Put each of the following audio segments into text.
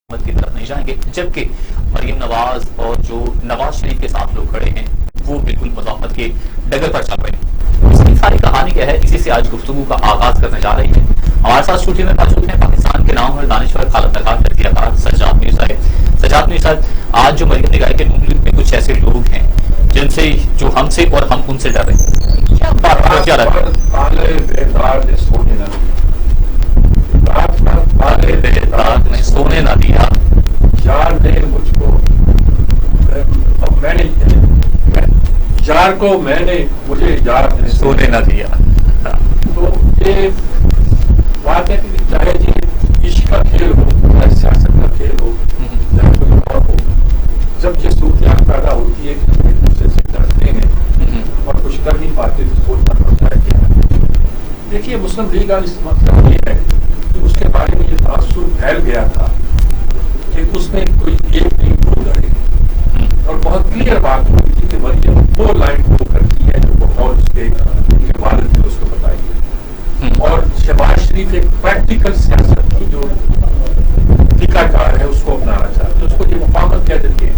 کی طرف نہیں جائیں گے، جبکہ مریم نواز اور جو نواز شریف کے ساتھ لوگ کھڑے ہیں وہ بالکل مزاحمت کے ڈگر پر چل رہے ہیں۔ اس کی ساری کہانی کیا ہے، اسی سے آج گفتگو کا آغاز کرنے جا رہی ہے۔ ہمارے ساتھ اسٹوڈیو میں موجود ہیں پاکستان کے نام اور دانشور خالد نگار، تجزیہ کار سجاد میر صاحب۔ سجاد میر صاحب، آج جو مریم نے کہا کہ نون لیگ میں کچھ ایسے لوگ ہیں جن سے جو ہم سے اور ہم ان سے ڈر رہے ہیں، کیا بات کیا رہا ہے؟ سونے نہ دیا یار نے مجھ کو، میں نے یار کو، میں نے مجھے یار نے سونے نہ دیا۔ تو یہ بات ہے کہ چاہے جی عشق کا کھیل ہو، چاہے سیاست کا کھیل ہو، چاہے کوئی اور ہو، جب یہ صورتحال پیدا ہوتی ہے کہ ہم ایک دوسرے سے ڈرتے ہیں اور کچھ کر نہیں پاتے تو سوچنا پڑتا ہے کیا۔ دیکھیے مسلم لیگ کا اس مطلب یہ ہے کہ اس کے بارے میں یہ تاثر پھیل گیا تھا کہ اس میں کوئی ایک نہیں دو لڑے، اور بہت کلیئر بات ہوئی تھی کہ مریم وہ لائن فالو کرتی ہے جو بہت اس کے والد نے اس کو بتائی ہے، اور شہباز شریف ایک پریکٹیکل سیاست کی جو طریقہ کار ہے اس کو اپنانا چاہتے ہیں، اس کو یہ مفاہمت کہہ دیتے ہیں،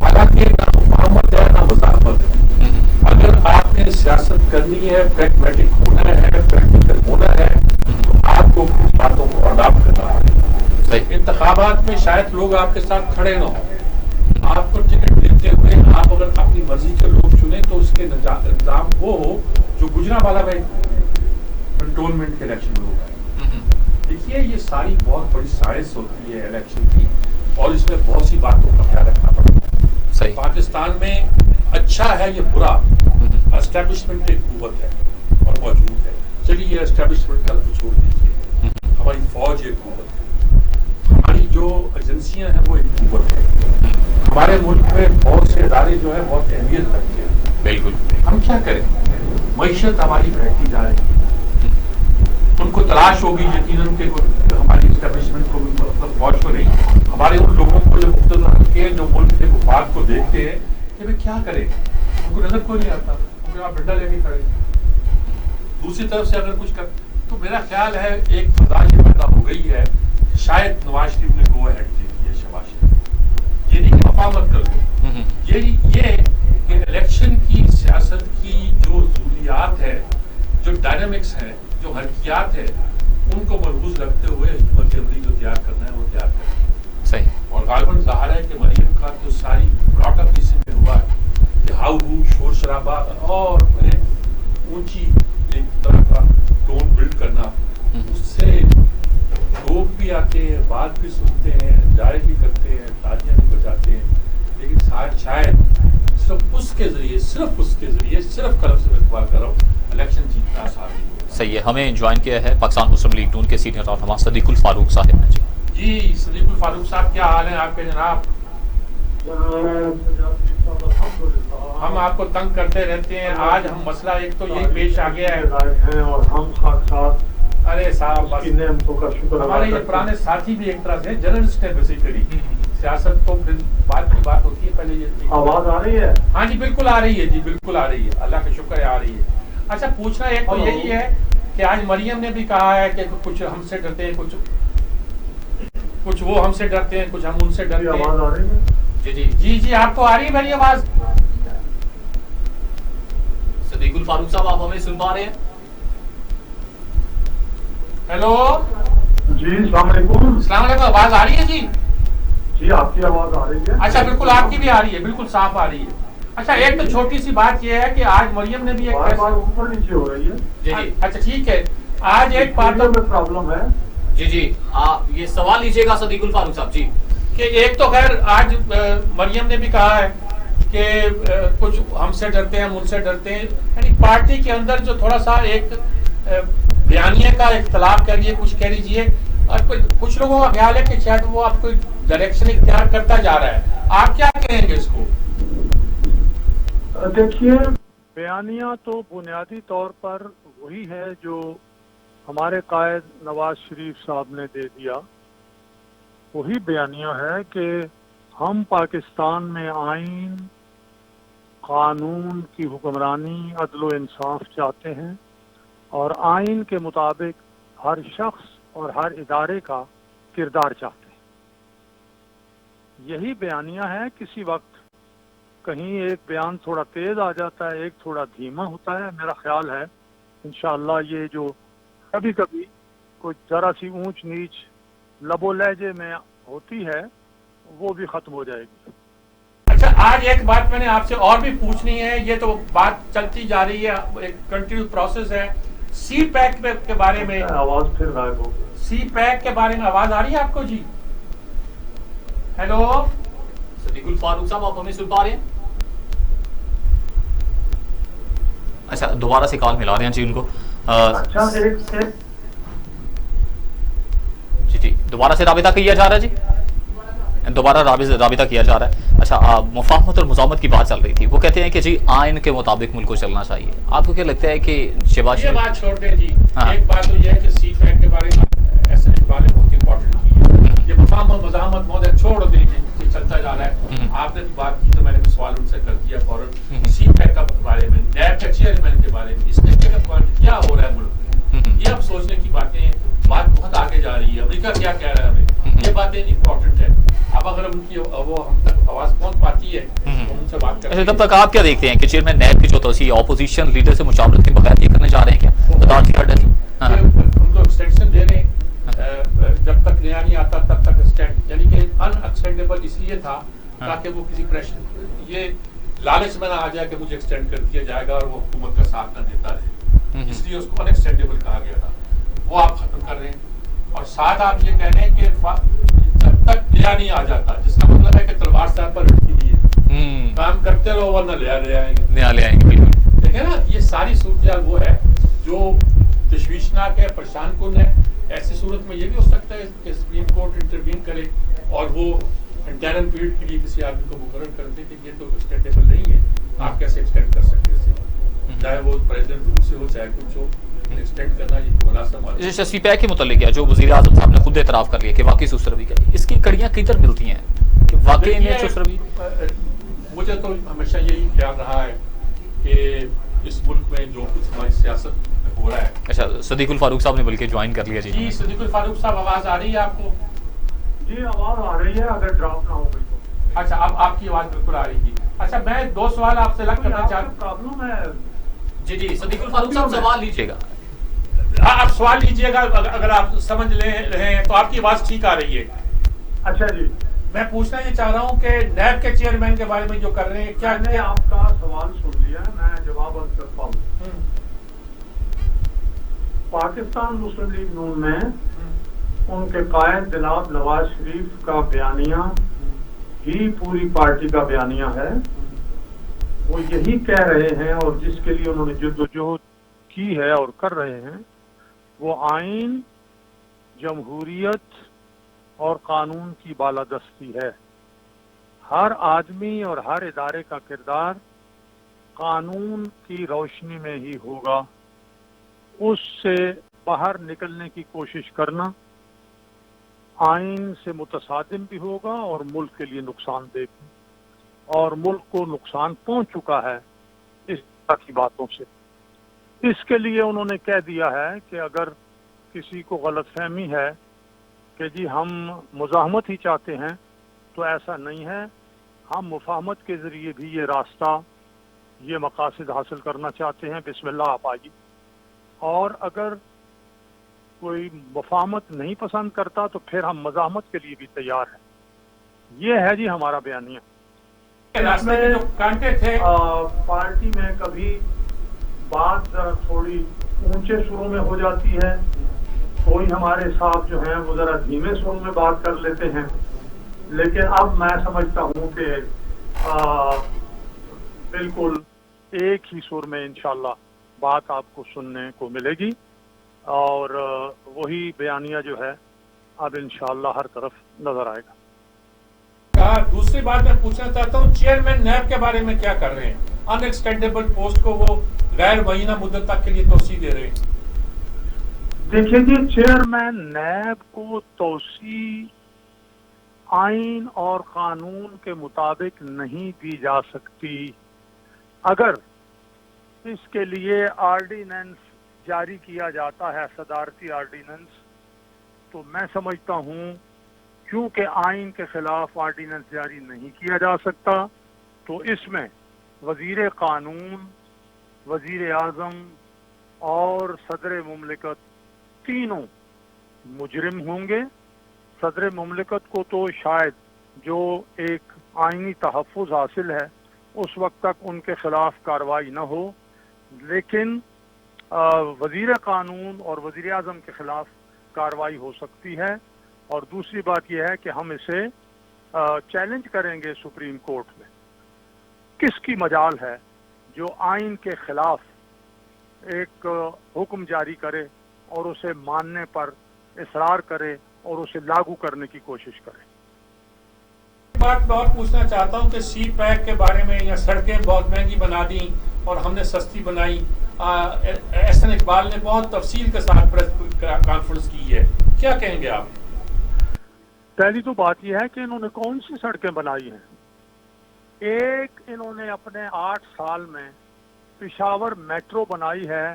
حالانکہ نہ مفاہمت ہے نہ مزاحمت ہے۔ اگر آپ نے سیاست کرنی ہے، پریگمیٹک ہونا ہے، پریکٹیکل ہونا ہے، تو آپ کو کچھ باتوں کو اڈاپٹ کرنا ہے۔ انتخابات میں شاید لوگ آپ کے ساتھ کھڑے نہ ہوں، آپ کو ٹکٹ دیتے ہوئے آپ اگر اپنی مرضی کے لوگ چنیں تو اس کے انتظام وہ ہو جو گجرانوالہ میں کنٹونمنٹ کے الیکشن میں ہوگا۔ دیکھیے یہ ساری بہت بڑی سائنس ہوتی ہے الیکشن کی، اور اس میں بہت سی باتوں کا خیال رکھنا پڑتا ہے۔ پاکستان میں اچھا ہے یہ برا، اسٹیبلشمنٹ ایک قوت ہے اور موجود ہے۔ چلیے یہ اسٹیبلشمنٹ کا چھوڑ دیجیے، ہماری فوج ایک قوت ہے، ہماری جو ایجنسیاں ہیں وہ ایک قوت ہے، ہمارے ملک میں بہت سے ادارے جو ہے بہت اہمیت رکھتے ہیں۔ بالکل، ہم کیا کریں، معیشت ہماری بڑھتی جا رہی ہے، ان کو تلاش ہوگی یقیناً کہ ہماری اسٹیبلشمنٹ کو، مطلب فوج کو نہیں، ہمارے ان لوگوں کو جو مقتدر رکھتے ہیں جو ملک کے مفاد کو دیکھتے ہیں کہ بھائی کیا کریں، ان کو نظر کوئی نہیں آتا، ان کے آپ ڈنڈا لے کے کھڑے۔ دوسری طرف سے اگر کچھ کر تو میرا خیال ہے ایک فضا یہ پیدا ہو گئی ہے، شاید نواز شریف نے گو ہیڈ دے دی ہے شہباز شریف، یہ نہیں کہ مفاہمت کر دو، یہ کہ الیکشن کی سیاست کی جو ضروریات ہے، جو ڈائنامکس ہے، جو حرکیات ہے، ان کو ملحوظ رکھتے ہوئے حکومت عملی جو تیار کرنا ہے وہ تیار کرنا۔ صحیح، اور غالباً ظاہر ہے کہ مریم کا جو ساری براٹ اپ اسی میں ہوا ہے کہ ہاؤ ہو شور شرابہ اور اونچی ایک طرح کا ٹون بلڈ کرنا، اس سے لوگ بھی آتے ہیں، بات بھی سنتے ہیں، انجوائے بھی کرتے ہیں، تالیاں بھی بجاتے ہیں، لیکن شاید صرف اس کے ذریعے صرف قلم سے اقبال کرو الیکشن جیتنا آسان نہیں ہوگا۔ صحیح ہے، ہمیں جوائن کیا ہے پاکستان مسلم لیگ نون کے سینئر رہنما صدیق الفاروق صاحب نے۔ جی صدیق الفاروق صاحب کیا حال ہے آپ کے جناب؟ ہم آپ کو تنگ کرتے رہتے ہیں، آج ہم مسئلہ ایک تو یہی پیش آ گیا ہے اور ہم ساتھ ساتھ، ارے صاحب بس نعمتوں کا شکر ہمارے یہ پرانے ساتھی بھی ایک طرح سے جرنلسٹ ہیں بیسیکلی، سیاست تو پھر بات کی بات ہوتی ہے، پہلے یہ آواز آ رہی ہے؟ ہاں جی بالکل آ رہی ہے، جی بالکل آ رہی ہے، اللہ کا شکر ہے آ رہی ہے۔ اچھا پوچھنا ایک تو یہی ہے کہ آج مریم نے بھی کہا ہے کہ کچھ ہم سے ڈرتے ہیں، کچھ وہ ہم سے ڈرتے ہیں، کچھ ہم ان سے ڈرتے ہیں۔ آواز آ رہی ہے؟ جی آپ کو آ رہی ہے میری آواز؟ صدیق الفاروق صاحب آپ ہمیں سن پا رہے ہیں؟ ہیلو جی السلام علیکم۔ السلام علیکم، آواز آ رہی ہے جی؟ جی آپ کی آواز آ رہی ہے؟ اچھا بالکل آپ کی بھی آ رہی ہے، بالکل صاف آ رہی ہے۔ اچھا ایک تو چھوٹی سی بات یہ ہے کہ آج مریم نے بھی ایک بار اوپر نیچے ہو رہی ہے۔ اچھا ٹھیک ہے، آج ایک بات میں پرابلم ہے۔ جی آپ یہ سوال لیجیے گا صدیق الفاروق صاحب جی۔ کہ ایک تو خیر آج مریم نے بھی کہا ہے کہ کچھ ہم سے ڈرتے ہیں، ہم ان سے ڈرتے ہیں، یعنی پارٹی کے اندر جو تھوڑا سا ایک بیانیے کا اختلاف کہہ لیجیے، کچھ کہہ لیجیے، اور کچھ لوگوں کا خیال ہے کہ شاید وہ آپ کو ڈائریکشن اختیار کرتا جا رہا ہے، آپ کیا کہیں گے اس کو؟ دیکھیے بیانیہ تو بنیادی طور پر وہی ہے جو ہمارے قائد نواز شریف صاحب نے دے دیا، وہی بیانیہ ہے کہ ہم پاکستان میں آئین، قانون کی حکمرانی، عدل و انصاف چاہتے ہیں، اور آئین کے مطابق ہر شخص اور ہر ادارے کا کردار چاہتے ہیں۔ یہی بیانیہ ہے. کسی وقت کہیں ایک بیان تھوڑا تیز آ جاتا ہے, ایک تھوڑا دھیما ہوتا ہے. میرا خیال ہے انشاءاللہ یہ جو کبھی کبھی کوئی ذرا سی اونچ نیچ لب و لہجے میں ہوتی ہے وہ بھی ختم ہو جائے گی. اچھا, آج ایک بات میں نے آپ سے اور بھی پوچھنی ہے, یہ تو بات چلتی جا رہی ہے, ایک کنٹینیو پروسیس ہے. سی پیک کے بارے میں آواز پھر غائب ہو گئی. سی پیک کے بارے میں آواز آ رہی ہے آپ کو جی؟ ہیلو صدیق الفاروق صاحب, آپ ہمیں سن پا رہے ہیں؟ اچھا, دوبارہ سے کال ملا رہے ہیں جی ان کو. اچھا, جی دوبارہ سے رابطہ کیا جا رہا ہے جی, دوبارہ رابطہ کیا جا رہا ہے. اچھا, مفاہمت اور مزاحمت کی بات چل رہی تھی. وہ کہتے ہیں کہ جی آئین کے مطابق ملک کو چلنا چاہیے. آپ کو کیا لگتا ہے کہ یہ بات چھوڑ دیں جی, ایک بات تو یہ ہے کہ سی پیک کے بارے میں ایسے بارے بہت امپورٹنٹ کی ہے. یہ مفاہمت مزاحمت بہت چھوڑ دیں جی, چلتا جا رہا ہے. آپ نے بات کی تو میں نے بھی سوال ان سے کر دیا فوراً. سی پیک کے بارے میں, نیب کے چیئرمین کے بارے میں, اس میں کیا ہو رہا ہے ملک میں, یہ اب سوچنے کی باتیں ہیں. بات بہت آگے جا رہی ہے. امریکہ کیا کہہ رہا ہے ہمیں, یہ باتیں امپورٹنٹ ہے. اب اگر ان کی وہ ہم تک آواز پہنچ پاتی ہے تو ان سے بات کریں. اچھا, تب تک آپ کیا دیکھتے ہیں کہ چیئرمین نیب کی جو توسیع اپوزیشن لیڈر سے مشاورت کے بغیر یہ کرنے جا رہے ہیں کیا؟ ہم تو ایکسٹینشن دے رہے ہیں, جب تک نیا نہیں آتا تب تک ایکسٹینڈ, یعنی کہ ان ایکسٹینڈیبل اس لیے تھا تاکہ وہ کسی پریشر, یہ لالچ میں نہ آ جائے کہ مجھے ایکسٹینڈ کر دیا جائے گا اور وہ حکومت کا ساتھ نہ دیتا رہے, اس لیے اس کو ان ایکسٹینڈیبل کہا گیا تھا. وہ آپ ختم کر رہے ہیں. اور ساتھ آپ یہ کہہ رہے ہیں کہ جب تک نیا نہیں آ جاتا, جس کا مطلب ہے کہ تلوار صاحب پر رکھی ہوئی ہے, کام کرتے رہو ورنہ نیا لے آئیں گے. دیکھیں نا, یہ ساری صورتحال وہ ہے جو تشویشناک ہے, پریشان کن ہے. ایسی صورت میں یہ بھی ہو سکتا ہے کہ سپریم کورٹ انٹروین کرے اور وہ انٹرم پیریڈ کے لیے کسی آدمی کو مقرر کر دے کہ یہ تو ایکسٹینڈیبل نہیں ہے, آپ کیسے ایکسٹینڈ کر سکتے ہیں, چاہے وہ پریزیڈنٹ رول سے ہو چاہے کچھ ہو. ایکسٹینڈ کرنا یہ مناسب ہے. جیسے سی پیک کے متعلق ہے جو وزیر اعظم صاحب نے خود اعتراف کر لیا کہ واقعی سست روی کا, اس کی کڑیاں کدھر ملتی ہیں کہ واقعی میں سست روی؟ مجھے تو ہمیشہ یہی خیال رہا ہے کہ اس ملک میں جو کچھ ہماری سیاست ہو رہا ہے. اچھا, صدیق الفاروق صاحب نے بلکہ جوائن کر لیا. جی صدیق الفاروق صاحب, آواز آ رہی ہے آپ کو؟ جی آواز آ رہی ہے, اگر ڈراپ نہ ہو گئی تو. اچھا, اب آپ کی آواز بالکل آ رہی ہے. اچھا, میں دو سوال آپ سے الگ کرنا چاہتا ہوں. پرابلم ہے. جی صدیق الفاروق صاحب سوال لیجیے گا. آپ سوال لیجئے گا, اگر آپ سمجھ لے رہے ہیں تو آپ کی آواز ٹھیک آ رہی ہے. اچھا جی, میں پوچھنا یہ چاہ رہا ہوں کہ نیب کے چیئرمین کے بارے میں جو کر رہے ہیں, کیا میں نے آپ کا سوال سن لیا, میں جواب عرض کرتا ہوں. پاکستان مسلم لیگ نون میں ان کے قائد جناب نواز شریف کا بیانیہ ہی پوری پارٹی کا بیانیہ ہے. وہ یہی کہہ رہے ہیں اور جس کے لیے انہوں نے جدوجہد کی ہے اور کر رہے ہیں, وہ آئین, جمہوریت اور قانون کی بالادستی ہے. ہر آدمی اور ہر ادارے کا کردار قانون کی روشنی میں ہی ہوگا. اس سے باہر نکلنے کی کوشش کرنا آئین سے متصادم بھی ہوگا اور ملک کے لیے نقصان دہ بھی, اور ملک کو نقصان پہنچ چکا ہے اس طرح کی باتوں سے. اس کے لیے انہوں نے کہہ دیا ہے کہ اگر کسی کو غلط فہمی ہے کہ جی ہم مزاحمت ہی چاہتے ہیں تو ایسا نہیں ہے, ہم مفاہمت کے ذریعے بھی یہ راستہ, یہ مقاصد حاصل کرنا چاہتے ہیں. بسم اللہ, آپ آئیے. اور اگر کوئی مفاہمت نہیں پسند کرتا تو پھر ہم مزاحمت کے لیے بھی تیار ہیں. یہ ہے جی ہمارا بیانیہ. پارٹی میں کبھی بات ذرا تھوڑی اونچے سروں میں ہو جاتی ہے, کوئی ہمارے صاحب جو ہیں وہ ذرا دھیمے سروں میں بات کر لیتے ہیں, لیکن اب میں سمجھتا ہوں کہ بالکل ایک ہی سر میں انشاءاللہ بات آپ کو سننے کو ملے گی, اور وہی بیانیہ جو ہے اب انشاءاللہ ہر طرف نظر آئے گا. دوسری بات میں پوچھنا چاہتا ہوں, چیئرمین نیب کے بارے میں کیا کر رہے ہیں؟ ان ایکسٹینڈیبل پوسٹ کو وہ غیر مہینہ مدت تک کے لیے توسیع دے رہے ہیں. دیکھیں جی, چیئرمین نیب کو توسیع آئین اور قانون کے مطابق نہیں دی جا سکتی. اگر اس کے لیے آرڈیننس جاری کیا جاتا ہے, صدارتی آرڈیننس, تو میں سمجھتا ہوں क्योंकि आइन के खिलाफ आर्डिनेंस जारी नहीं किया जा सकता, तो इसमें वजीर कानून, वजीर आज़म और सदर मुमलिकत तीनों मुजरिम होंगे। सदर मुमलिकत को तो शायद जो एक आइनी तहफ़्फ़ुज़ हासिल है उस वक्त तक उनके खिलाफ कार्रवाई न हो, लेकिन वजीर कानून और वजीर आज़म के खिलाफ कार्रवाई हो सकती है। और दूसरी बात यह है कि हम इसे चैलेंज करेंगे सुप्रीम कोर्ट में। किसकी मजाल है जो आइन के खिलाफ एक हुक्म जारी करे और उसे मानने पर इसरार करे और उसे लागू करने की कोशिश करे। बात मैं और पूछना चाहता हूं कि सी पैक के बारे में, या सड़कें बहुत महंगी बना दी और हमने सस्ती बनाई। एहसन इकबाल ने बहुत तफसील के साथ प्रेस कॉन्फ्रेंस की है, क्या कहेंगे आप? पहली तो बात यह है कि इन्होंने कौन सी सड़कें बनाई हैं। एक इन्होंने अपने 8 साल में पेशावर मेट्रो बनाई है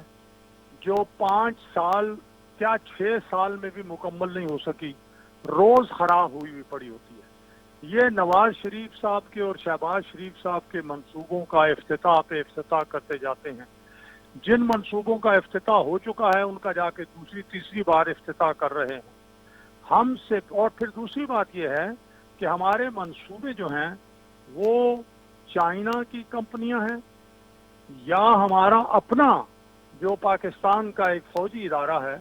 जो 5 साल क्या 6 साल में भी मुकम्मल नहीं हो सकी, रोज खराब हुई भी पड़ी होती है। ये नवाज शरीफ साहब के और शहबाज शरीफ साहब के मंसूबों का इफ्तिताह पे इफ्तिताह करते जाते हैं। जिन मंसूबों का इफ्तिताह हो चुका है उनका जाके दूसरी तीसरी बार इफ्तिताह कर रहे हैं हमसे। और फिर दूसरी बात यह है कि हमारे मंसूबे जो हैं वो चाइना की कंपनियां हैं या हमारा अपना जो पाकिस्तान का एक फौजी इदारा है।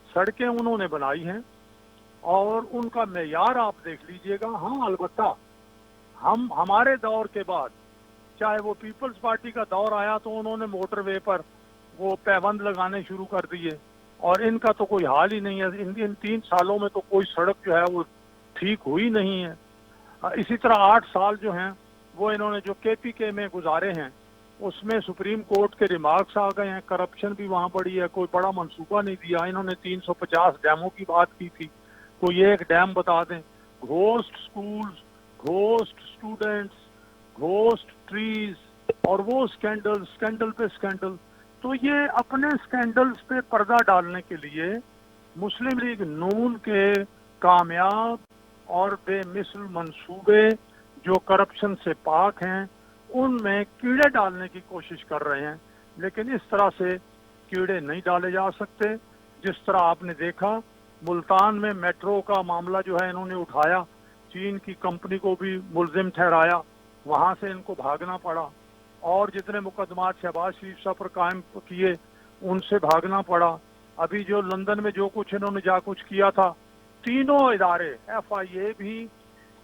सड़कें उन्होंने बनाई हैं और उनका मेयार आप देख लीजिएगा। हाँ, अलबत्ता हमारे दौर के बाद, चाहे वो पीपल्स पार्टी का दौर आया तो उन्होंने मोटरवे पर वो पैबंद लगाने शुरू कर दिए और इनका तो कोई हाल ही नहीं है। इन 3 सालों में तो कोई सड़क जो है वो ठीक हुई नहीं है। इसी तरह 8 साल जो हैं वो इन्होंने जो KPK में गुजारे हैं उसमें सुप्रीम कोर्ट के रिमार्क्स आ गए हैं, करप्शन भी वहाँ बड़ी है, कोई बड़ा मंसूबा नहीं दिया। इन्होंने 350 डैमों की बात की थी, कोई एक डैम बता दें। Ghost schools, ghost students, ghost trees और वो स्कैंडल पे स्कैंडल। तो ये अपने स्कैंडल्स पे पर्दा डालने के लिए मुस्लिम लीग नून के कामयाब और बेमिसल मंसूबे जो करप्शन से पाक हैं उनमें कीड़े डालने की कोशिश कर रहे हैं। लेकिन इस तरह से कीड़े नहीं डाले जा सकते। जिस तरह आपने देखा मुल्तान में मेट्रो का मामला जो है इन्होंने उठाया, चीन की कंपनी को भी मुल्जिम ठहराया, वहां से इनको भागना पड़ा। और जितने मुकदमात शहबाज शरीफ साहब पर कायम किए उनसे भागना पड़ा। अभी जो लंदन में जो कुछ इन्होंने जा कुछ किया था, तीनों इदारे, FIA भी,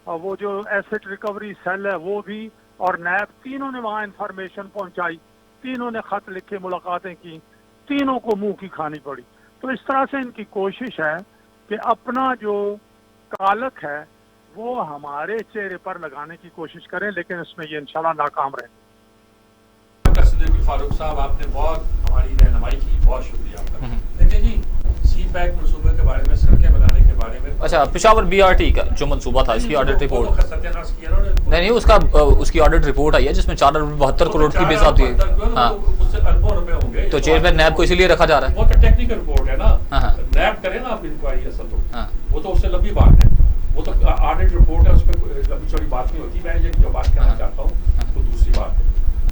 वो जो एसेट रिकवरी सेल है वो भी, और नैब, तीनों ने वहां इंफॉर्मेशन पहुंचाई, तीनों ने खत लिखे, मुलाकातें की, तीनों को मुंह की खानी पड़ी। तो इस तरह से इनकी कोशिश है कि अपना जो कालक है वो हमारे चेहरे पर लगाने की कोशिश करें, लेकिन इसमें ये इंशाल्लाह नाकाम रहे। फारूक साहब, आपने बहुत हमारी रहनुमाई की, बहुत शुक्रिया आपका। देखिए जी, सी पैक मंसूबे के बारे में, सड़कें बनाने के बारे में, अच्छा, पेशावर BRT का जो मंसूबा था इसकी ऑडिट रिपोर्ट नहीं, उसकी ऑडिट रिपोर्ट आई है जिसमें 472 करोड़ की बेहिसाब थी। हाँ, उससे अरबों रुपए होंगे। तो चेयरमैन नैब को इसीलिए रखा जा रहा है। वो तो टेक्निकल रिपोर्ट है ना, नैब करे ना आप इंक्वायरी, असल तो वो तो उससे लंबी बात है, वो तो ऑडिट रिपोर्ट है, उस पर लंबी चौड़ी बात नहीं होती। मैं ये जो बात कहना चाहता हूँ वो दूसरी बात है।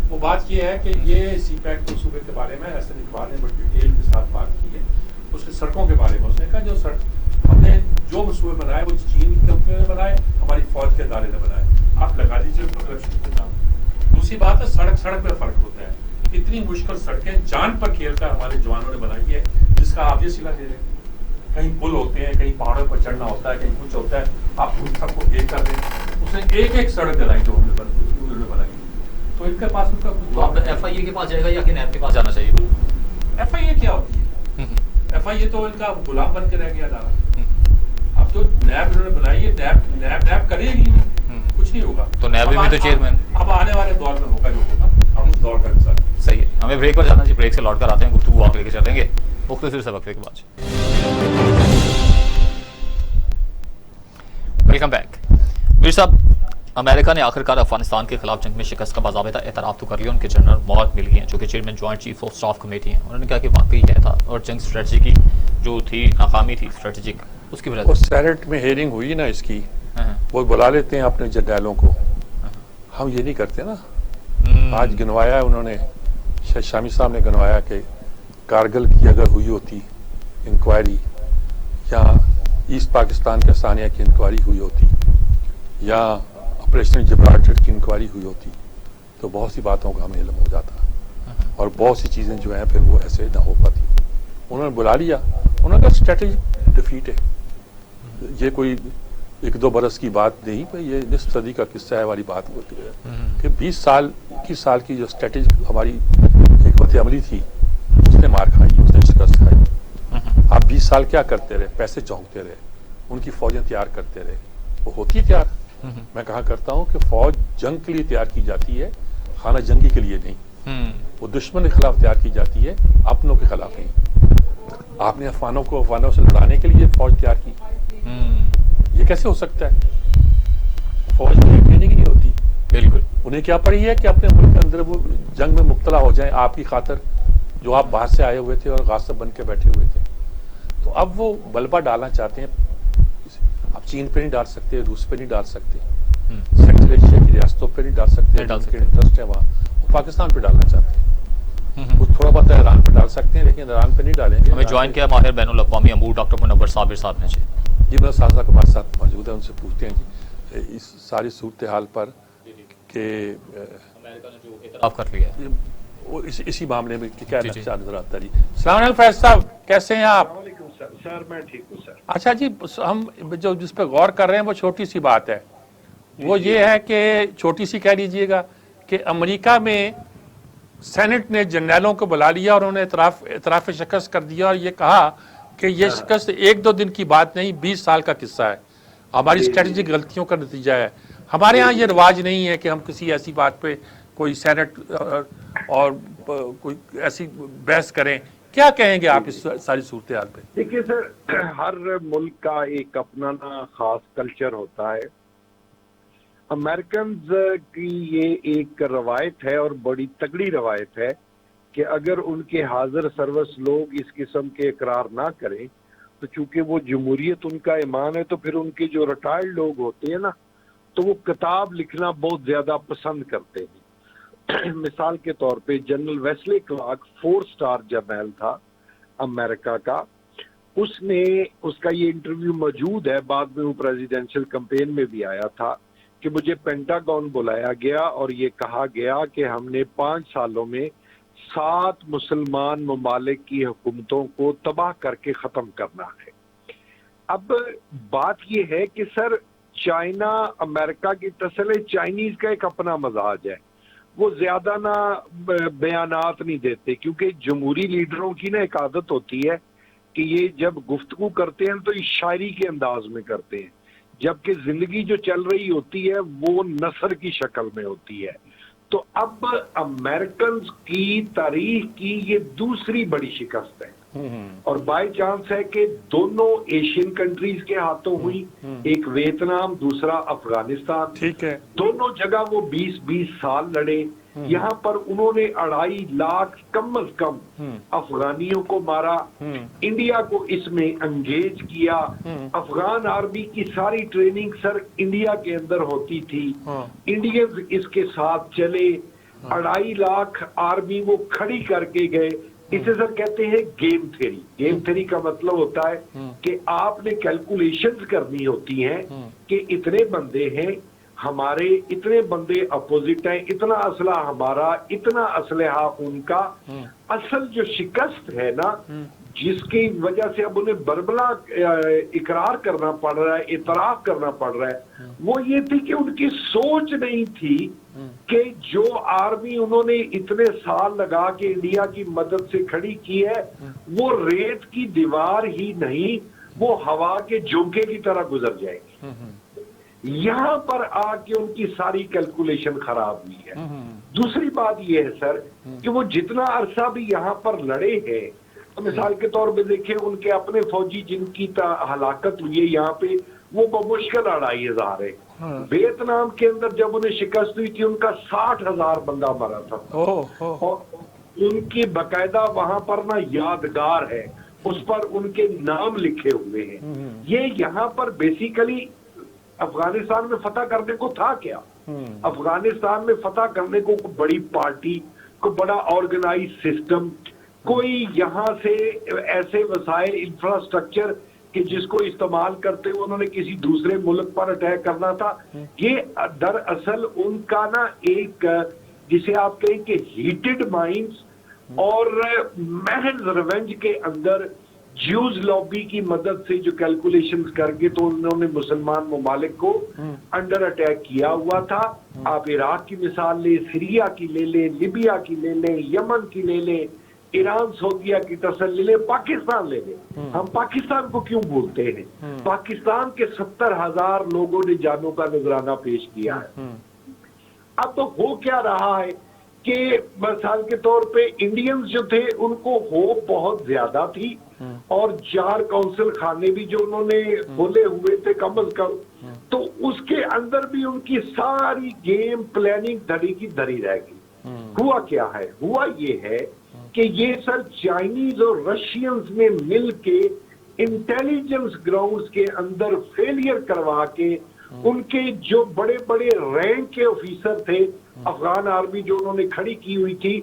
वो बात ये है कि ये सी पैक मंसूबे के बारे में एहसन इकबाल ने बड़ी डिटेल के साथ बात की है। उसके सड़कों के बारे में उसने कहा जो हमने जो मंसूबे बनाए वो चीन की कंपनियों ने बनाए, हमारी फौज के इदारे ने बनाए। आप लगा दीजिए करप्शन के नाम। दूसरी बात है सड़क में फर्क होता है। इतनी मुश्किल सड़कें जान पर खेल कर हमारे जवानों ने बनाई है, जिसका आप ये सिला दे रहे हैं। कहीं पुल होते हैं, कहीं पहाड़ों पर चढ़ना होता है, कहीं कुछ होता है, आप उन सबको एक कर दें। उसने एक सड़क बनाई जो हमने बनाई, तो इनके पास उनका कुछ FIA के पास जाएगा या कि नैब के पास जाना चाहिए? FIA क्या होती है? FIA तो इनका गुलाम बन के रह गया दारा। अब तो नैब इन्होंने बनाई है, नैब करेगी, कुछ नहीं होगा। तो नैब में तो चेयरमैन अब आने वाले दौर में होगा जो होगा, हम उस दौर का हिस्सा। सही है, हमें ब्रेक पर जाना चाहिए। ब्रेक से लौट कर आते हैं, गुफ्तगू आप लेके चलेंगे मुख्तसर से वक्फे के बाद। Welcome back. वीर साहब, अमेरिका ने आखिरकार अफगानिस्तान के खिलाफ जंग में शिकस्त का बाज़ाबिता एतराफ़ तो कर लिया। उनके जनरल मौत मिल गई हैं जो कि chairman joint chief of staff committee हैं। उन्होंने कहा कि वाकई यह था और जंग स्ट्रेटजी की जो थी नाकामी थी स्ट्रेटजिक, اس کی وجہ وہ سینٹ میں ہیئرنگ ہوئی نا اس کی، وہ بلا لیتے ہیں اپنے جرنیلوں کو، ہم یہ نہیں کرتے نا. آج گنوایا ہے انہوں نے، شاید شامی صاحب نے گنوایا کہ کارگل کی اگر ہوئی ہوتی انکوائری، یا ایسٹ پاکستان کے ثانیہ کی انکوائری ہوئی ہوتی، یا آپریشن جبرالٹر کی انکوائری ہوئی ہوتی، تو بہت سی باتوں کا ہمیں علم ہو جاتا اور بہت سی چیزیں جو ہیں پھر وہ ایسے نہ ہو پاتی. انہوں نے بلا لیا، انہوں نے کہا اسٹریٹجک ڈیفیٹ ہے. یہ کوئی 1-2 برس کی بات نہیں، یہ نصف صدی کا قصہ ہے والی بات ہوتی ہے کہ 20 سال 21 سال کی جو اسٹریٹجک ہماری حکمت عملی تھی اس نے مار کھائی، اس نے شکست کھائی. آپ 20 سال کیا کرتے رہے؟ پیسے چونکتے رہے، ان کی فوجیں تیار کرتے رہے. وہ ہوتی ہے تیار. میں کہا کرتا ہوں کہ فوج جنگ کے لیے تیار کی جاتی ہے، خانہ جنگی کے لیے نہیں. وہ دشمن کے خلاف تیار کی جاتی ہے، اپنوں کے خلاف نہیں. آپ نے افغانوں سے لڑانے کے لیے فوج تیار کی، یہ کیسے ہو سکتا ہے؟ فوج ٹریننگ نہیں ہوتی. بالکل. انہیں کیا پڑی ہے کہ اپنے ملک کے اندر وہ جنگ میں مبتلا ہو جائیں آپ کی خاطر، جو آپ باہر سے آئے ہوئے تھے اور غاصب بن کے بیٹھے ہوئے تھے. تو اب وہ بلبہ ڈالنا چاہتے ہیں. آپ چین پہ نہیں ڈال سکتے، روس پہ نہیں ڈال سکتے، سینٹرل ایشیا کی ریاستوں پہ نہیں ڈال سکتے، انٹرسٹ ہے وہاں. وہ پاکستان پہ ڈالنا چاہتے ہیں. کچھ تھوڑا بہت ایران پہ ڈال سکتے ہیں، لیکن ایران پہ نہیں ڈالیں گے. ہمیں جوائن کیا ماہر بین الاقوامی امور ڈاکٹر منور صابر صاحب نے. جی میرا ساتھ ہمارے ساتھ موجود ہے، ان سے پوچھتے ہیں جی اس ساری صورتحال پر کہ امریکہ نے جو اعتراف کر لیا ہے وہ اسی معاملے میں کیا نقشہ نظر آتا ہے. جی السلام علیکم فیض صاحب، کیسے ہیں آپ؟ سر میں ٹھیک ہوں سر. اچھا جی، ہم جو جس پہ غور کر رہے ہیں وہ چھوٹی سی بات ہے. وہ یہ ہے کہ چھوٹی سی کہہ لیجئے گا کہ امریکہ میں سینٹ نے جرنیلوں کو بلا لیا اور انہوں نے اعتراف شکست کر دیا اور یہ کہا کہ یہ شکست 1-2 دن کی بات نہیں، 20 سال کا قصہ ہے، ہماری اسٹریٹجک غلطیوں کا نتیجہ ہے. ہمارے ہاں یہ رواج نہیں ہے کہ ہم کسی ایسی بات پہ کوئی سینٹ اور کوئی ایسی بحث کریں. کیا کہیں گے آپ اس ساری صورتحال پہ؟ دیکھیے سر، ہر ملک کا ایک اپنا خاص کلچر ہوتا ہے. امریکنز کی یہ ایک روایت ہے اور بڑی تگڑی روایت ہے کہ اگر ان کے حاضر سروس لوگ اس قسم کے اقرار نہ کریں تو چونکہ وہ جمہوریت ان کا ایمان ہے، تو پھر ان کے جو ریٹائرڈ لوگ ہوتے ہیں نا تو وہ کتاب لکھنا بہت زیادہ پسند کرتے ہیں. مثال کے طور پہ جنرل ویسلی کلارک 4 اسٹار جرنیل تھا امریکہ کا. اس کا یہ انٹرویو موجود ہے، بعد میں وہ پریزیڈینشل کمپین میں بھی آیا تھا کہ مجھے پینٹاگون بلایا گیا اور یہ کہا گیا کہ ہم نے 5 سالوں میں 7 مسلمان ممالک کی حکومتوں کو تباہ کر کے ختم کرنا ہے. اب بات یہ ہے کہ سر چائنا امریکہ کی تسلے، چائنیز کا ایک اپنا مزاج ہے، وہ زیادہ نہ بیانات نہیں دیتے، کیونکہ جمہوری لیڈروں کی نا ایک عادت ہوتی ہے کہ یہ جب گفتگو کرتے ہیں تو یہ شاعری کے انداز میں کرتے ہیں، جبکہ زندگی جو چل رہی ہوتی ہے وہ نثر کی شکل میں ہوتی ہے. تو اب امریکنز کی تاریخ کی یہ دوسری بڑی شکست ہے اور بائی چانس ہے کہ دونوں ایشین کنٹریز کے ہاتھوں ہوئی، ایک ویتنام دوسرا افغانستان. ٹھیک ہے، دونوں جگہ وہ 20-20 سال لڑے. یہاں پر انہوں نے 2.5 لاکھ کم از کم افغانیوں کو مارا. انڈیا کو اس میں انگیج کیا. افغان آرمی کی ساری ٹریننگ سر انڈیا کے اندر ہوتی تھی، انڈینز اس کے ساتھ چلے. 2.5 لاکھ آرمی وہ کھڑی کر کے گئے. اسے سر کہتے ہیں گیم تھیری. گیم تھیری کا مطلب ہوتا ہے کہ آپ نے کیلکولیشنز کرنی ہوتی ہیں کہ اتنے بندے ہیں ہمارے، اتنے بندے اپوزٹ ہیں، اتنا اسلحہ ہمارا، اتنا اسلحہ ان کا. اصل جو شکست ہے نا جس کی وجہ سے اب انہیں بربلا اقرار کرنا پڑ رہا ہے، اعتراف کرنا پڑ رہا ہے، وہ یہ تھی کہ ان کی سوچ نہیں تھی کہ جو آرمی انہوں نے اتنے سال لگا کے انڈیا کی مدد سے کھڑی کی ہے وہ ریت کی دیوار ہی نہیں، وہ ہوا کے جھونکے کی طرح گزر جائے گی. یہاں پر آ کے ان کی ساری کیلکولیشن خراب ہوئی ہے. دوسری بات یہ ہے سر کہ وہ جتنا عرصہ بھی یہاں پر لڑے ہیں، مثال کے طور پہ دیکھیں ان کے اپنے فوجی جن کی ہلاکت ہوئی ہے یہاں پہ وہ بمشکل 2,500 ہے. ویتنام کے اندر جب انہیں شکست ہوئی تھی ان کا 60,000 بندہ مرا تھا. اور ان کی باقاعدہ وہاں پر نا یادگار ہے. उस पर उनके नाम लिखे हुए हैं। ये यहाँ पर बेसिकली अफगानिस्तान में फतह करने को था क्या? अफगानिस्तान में फतह करने को बड़ी पार्टी को, बड़ा ऑर्गेनाइज सिस्टम, कोई यहाँ से ऐसे वसाइल इंफ्रास्ट्रक्चर कि जिसको इस्तेमाल करते हुए उन्होंने किसी दूसरे मुल्क पर अटैक करना था। ये दरअसल उनका ना एक, जिसे आप कहें कि हीटेड माइंड्स और महज रिवेंज के अंदर ज्यूज लॉबी की मदद से जो कैलकुलेशंस करके तो उन्होंने मुसलमान ममालिक को अंडर अटैक किया हुआ था। आप इराक की मिसाल ले, सीरिया की ले लें, लिबिया की ले लें, यमन की ले लें, ईरान सऊदिया की तसल्ली ले, पाकिस्तान ले लें। हम पाकिस्तान को क्यों भूलते हैं? पाकिस्तान के 70,000 लोगों ने जानों का नजराना पेश किया है। अब तो हो क्या रहा है कि मिसाल के तौर पे इंडियंस जो थे उनको होप बहुत ज्यादा थी और 4 काउंसिल खाने भी जो उन्होंने खोले हुए थे कम अज कम, तो उसके अंदर भी उनकी सारी गेम प्लानिंग धरी की धरी रह गई। हुआ क्या है? हुआ ये है कि ये सर चाइनीज और रशियंस ने मिल के इंटेलिजेंस ग्राउंड्स के अंदर फेलियर करवा के उनके जो बड़े बड़े रैंक के ऑफिसर थे, अफगान आर्मी जो उन्होंने खड़ी की हुई थी,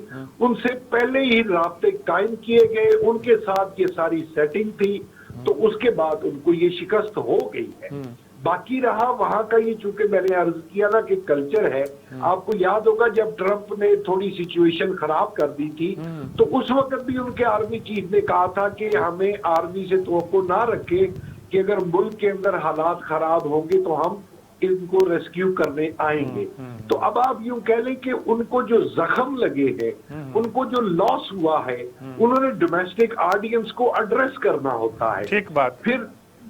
उनसे पहले ही राब्ते कायम किए गए, उनके साथ ये सारी सेटिंग थी, तो उसके बाद उनको ये शिकस्त हो गई है। बाकी रहा वहां का, ये चूंकि मैंने अर्ज किया ना कि कल्चर है, आपको याद होगा जब ट्रंप ने थोड़ी सिचुएशन खराब कर दी थी तो उस वक्त भी उनके आर्मी चीफ ने कहा था कि हमें आर्मी से तवक्को ना रखे कि अगर मुल्क के अंदर हालात खराब होंगे तो हम इनको रेस्क्यू करने आएंगे। तो अब आप यूं कह लें कि उनको जो जख्म लगे हैं, उनको जो लॉस हुआ है, उन्होंने डोमेस्टिक ऑडियंस को एड्रेस करना होता है। ठीक बात। फिर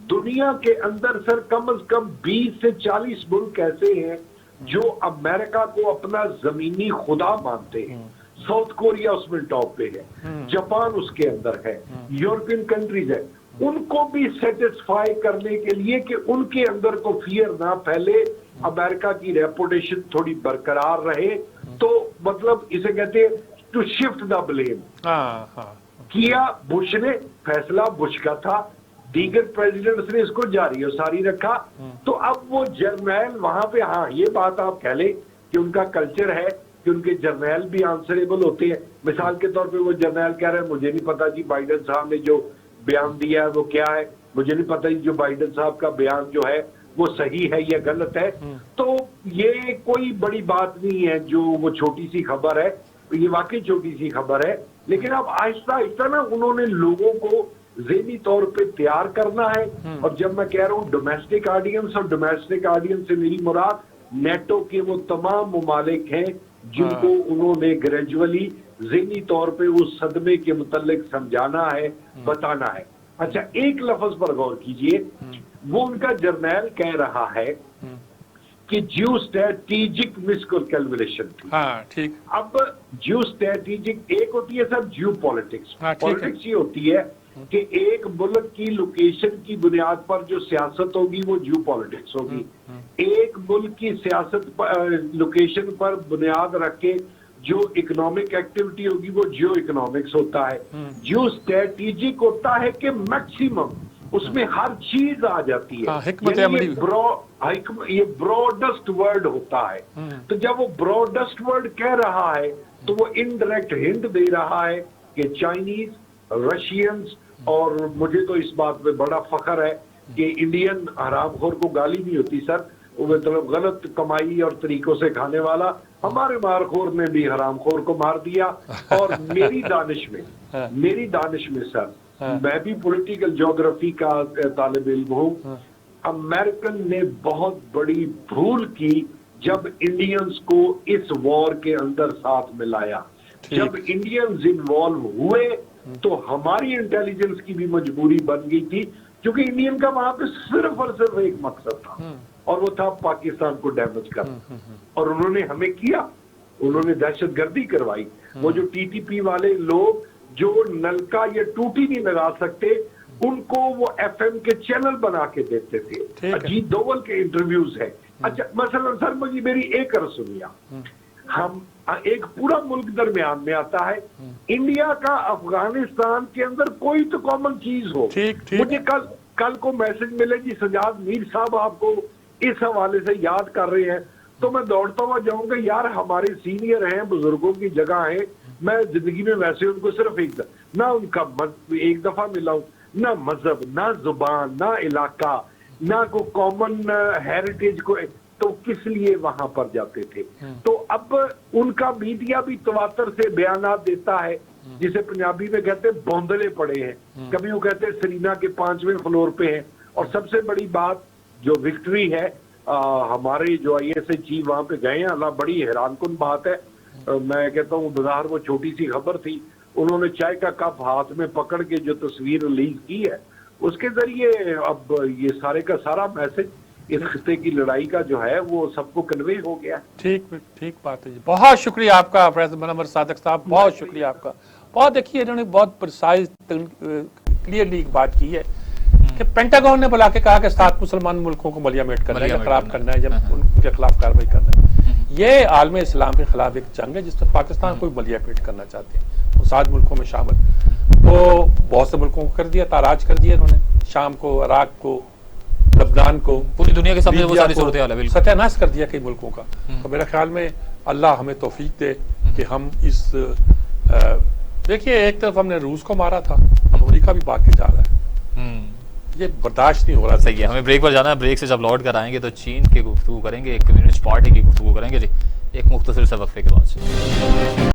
दुनिया के अंदर सर कम से कम 20 से 40 मुल्क ऐसे हैं जो अमेरिका को अपना जमीनी खुदा मानते हैं। साउथ कोरिया उसमें टॉप पे है, जापान उसके अंदर है, यूरोपियन कंट्रीज है। उनको भी सेटिस्फाई करने के लिए कि उनके अंदर को फियर ना फैले, अमेरिका की रेपुटेशन थोड़ी बरकरार रहे, तो मतलब इसे कहते हैं टू शिफ्ट द ब्लेम। किया बुश ने, फैसला बुश का था, दीगर प्रेसिडेंट्स ने इसको जारी और सारी रखा। तो अब वो जर्नैल वहां पे, हाँ ये बात आप कह लें कि उनका कल्चर है कि उनके जर्नैल भी आंसरेबल होते हैं। मिसाल के तौर पे वो जर्नैल कह रहे हैं मुझे नहीं पता जी बाइडेन साहब ने जो बयान दिया है वो क्या है, मुझे नहीं पता जो बाइडेन साहब का बयान जो है वो सही है या गलत है। तो ये कोई बड़ी बात नहीं है, जो वो छोटी सी खबर है, ये वाकई छोटी सी खबर है, लेकिन अब आहिस्ता आहिस्ता ना उन्होंने लोगों को ज़हनी तौर पे तैयार करना है। और जब मैं कह रहा हूँ डोमेस्टिक ऑडियंस, और डोमेस्टिक ऑडियंस से मेरी मुराद नेटो के वो तमाम ममालिक हैं जिनको उन्होंने ग्रेजुअली ज़हनी तौर पे उस सदमे के मुतल्लिक समझाना है, बताना है। अच्छा, एक लफ्ज पर गौर कीजिए, वो उनका जर्नैल कह रहा है कि जियो स्ट्रेटेजिक मिसकैलकुलेशन थी। हाँ, ठीक। अब जियो स्ट्रेटेजिक एक होती है सर जियो पॉलिटिक्स। पॉलिटिक्स ये होती है कि एक मुल्क की लोकेशन की बुनियाद पर जो सियासत होगी वो जियो पॉलिटिक्स होगी। एक मुल्क की सियासत लोकेशन पर बुनियाद रख के जो इकोनॉमिक एक्टिविटी होगी वो जियो इकोनॉमिक्स होता है। जियो स्ट्रेटेजिक होता है कि मैक्सिमम उसमें हर चीज आ जाती है। ये ब्रॉडेस्ट वर्ड होता है। तो जब वो ब्रॉडेस्ट वर्ड कह रहा है तो वो इनडायरेक्ट हिंट दे रहा है कि चाइनीज, रशियंस, और मुझे तो इस बात पे बड़ा फख्र है कि इंडियन हरामखोर को गाली नहीं होती सर, वो मतलब गलत कमाई और तरीकों से खाने वाला, हमारे मारखोर ने भी हरामखोर को मार दिया। और मेरी दानिश में सर, मैं भी पॉलिटिकल ज्योग्राफी का तालिब इल्म हूँ, अमेरिकन ने बहुत बड़ी भूल की जब इंडियंस को इस वॉर के अंदर साथ मिलाया। जब इंडियंस इन्वॉल्व हुए तो हमारी इंटेलिजेंस की भी मजबूरी बन गई थी, क्योंकि इंडियन का वहां पे सिर्फ और सिर्फ एक मकसद था और वो था पाकिस्तान को डैमेज करना। और उन्होंने हमें किया, उन्होंने दहशतगर्दी करवाई। वो जो टीटीपी वाले लोग जो नलका या टूटी नहीं लगा सकते, उनको वो एफएम के चैनल बना के देते थे। अजीत दोवल के इंटरव्यूज है। अच्छा, मसलन सर मुझे मेरी एक अर्ज सुनिया, हम एक पूरा मुल्क दरमियान में आता है, इंडिया का अफगानिस्तान के अंदर कोई तो कॉमन चीज हो। ठीक। मुझे कल को मैसेज मिले जी सजाद मीर साहब आपको इस हवाले से याद कर रहे हैं, तो मैं दौड़ता हुआ जाऊंगा, यार हमारे सीनियर हैं, बुजुर्गों की जगह है, मैं जिंदगी में वैसे उनको सिर्फ ना उनका एक दफा मिला हूं, ना मजहब, ना जुबान, ना इलाका, ना को कॉमन हेरिटेज को, तो किस लिए वहां पर जाते थे। तो अब उनका मीडिया भी तवातर से बयानात देता है, जिसे पंजाबी में कहते हैं बौंदले पड़े हैं। कभी वो कहते हैं सरीना के 5वें फ्लोर पे हैं, और सबसे बड़ी बात जो विक्ट्री है, हमारे जो ISI चीफ वहां पे गए हैं, अल्लाह, बड़ी हैरानकुन बात है। मैं कहता हूँ बाजार वो छोटी सी खबर थी, उन्होंने चाय का कप हाथ में पकड़ के जो तस्वीर रिलीज की है, उसके जरिए अब ये सारे का सारा मैसेज इस खिते की लड़ाई का जो है वो सबको कन्वे हो गया। ठीक बात है जी। बहुत शुक्रिया आपका फैज़ मनवर सादिक साहब, बहुत शुक्रिया आपका। बहुत देखिए इन्होंने बहुत प्रिसाइज क्लियरली बात की है कि पेंटागन ने बुला के कहा कि 7 मुसलमान मुल्कों को मलियामेट करना है या खराब करना है, जब उनके खिलाफ कार्रवाई करना है। ये आलम इस्लाम के खिलाफ एक जंग है जिसमें पाकिस्तान को मलियामेट करना चाहते हैं, वो 7 मुल्कों में शामिल, तो बहुत से मुल्कों को कर दिया, ताराज कर दिया इन्होंने, शाम को, इराक को, लबनान को, पूरी दुनिया के सामने वो सारी सूरत हाल है, सत्यानाश कर दिया कई मुल्कों का। तो मेरे ख्याल में अल्लाह हमें तौफीक दे कि हम इस देखिए एक तरफ हमने रूस को मारा था, अब अमेरिका भी बाकी जा रहा है, ये बर्दाश्त नहीं हो रहा। सही है, हमें ब्रेक पर जाना है। ब्रेक से जब लौट कर आएंगे तो चीन की गुफ्तगू करेंगे, एक कम्युनिस्ट पार्टी की गुफ्तगू करेंगे जी, एक मुख्तसर से वक्फे के बाद।